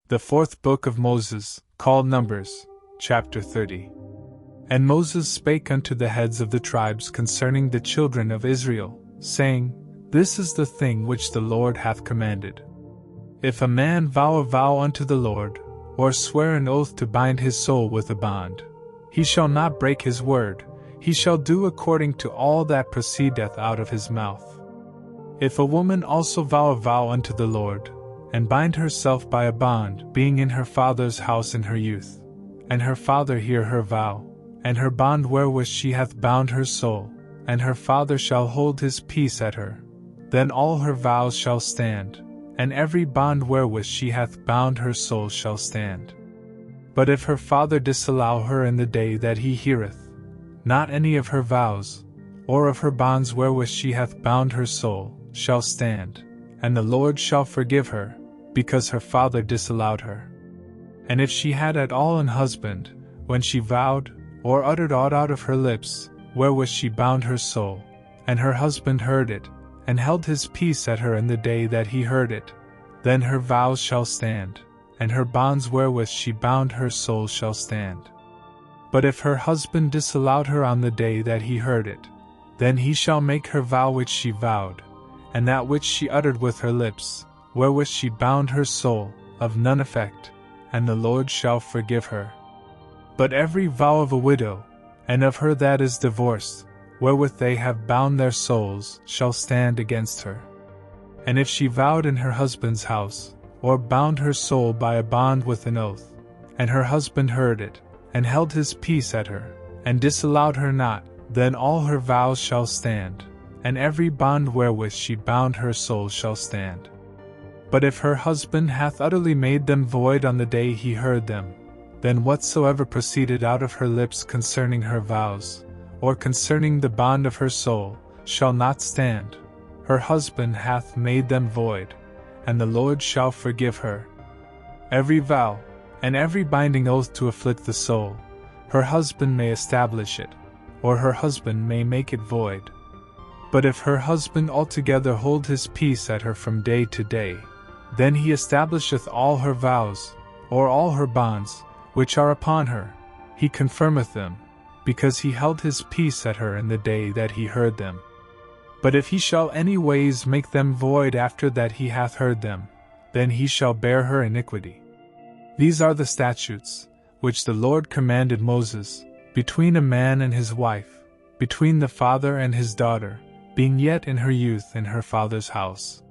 The fourth book of Moses, called Numbers, chapter 30. And Moses spake unto the heads of the tribes concerning the children of Israel, saying, This is the thing which the Lord hath commanded. If a man vow a vow unto the Lord, or swear an oath to bind his soul with a bond, he shall not break his word, he shall do according to all that proceedeth out of his mouth. If a woman also vow a vow unto the Lord, and bind herself by a bond, being in her father's house in her youth, and her father hear her vow, and her bond wherewith she hath bound her soul, and her father shall hold his peace at her, then all her vows shall stand, and every bond wherewith she hath bound her soul shall stand. But if her father disallow her in the day that he heareth, not any of her vows, or of her bonds wherewith she hath bound her soul, shall stand, and the Lord shall forgive her, because her father disallowed her. And if she had at all an husband, when she vowed, or uttered aught out of her lips, wherewith she bound her soul, and her husband heard it, and held his peace at her in the day that he heard it, then her vows shall stand, and her bonds wherewith she bound her soul shall stand. But if her husband disallowed her on the day that he heard it, then he shall make her vow which she vowed, and that which she uttered with her lips, wherewith she bound her soul, of none effect, and the Lord shall forgive her. But every vow of a widow, and of her that is divorced, wherewith they have bound their souls, shall stand against her. And if she vowed in her husband's house, or bound her soul by a bond with an oath, and her husband heard it, and held his peace at her, and disallowed her not, then all her vows shall stand, and every bond wherewith she bound her soul shall stand. But if her husband hath utterly made them void on the day he heard them, then whatsoever proceeded out of her lips concerning her vows, or concerning the bond of her soul, shall not stand. Her husband hath made them void, and the Lord shall forgive her. Every vow, and every binding oath to afflict the soul, her husband may establish it, or her husband may make it void. But if her husband altogether hold his peace at her from day to day, then he establisheth all her vows, or all her bonds, which are upon her, he confirmeth them, because he held his peace at her in the day that he heard them. But if he shall any ways make them void after that he hath heard them, then he shall bear her iniquity. These are the statutes, which the Lord commanded Moses, between a man and his wife, between the father and his daughter, being yet in her youth in her father's house.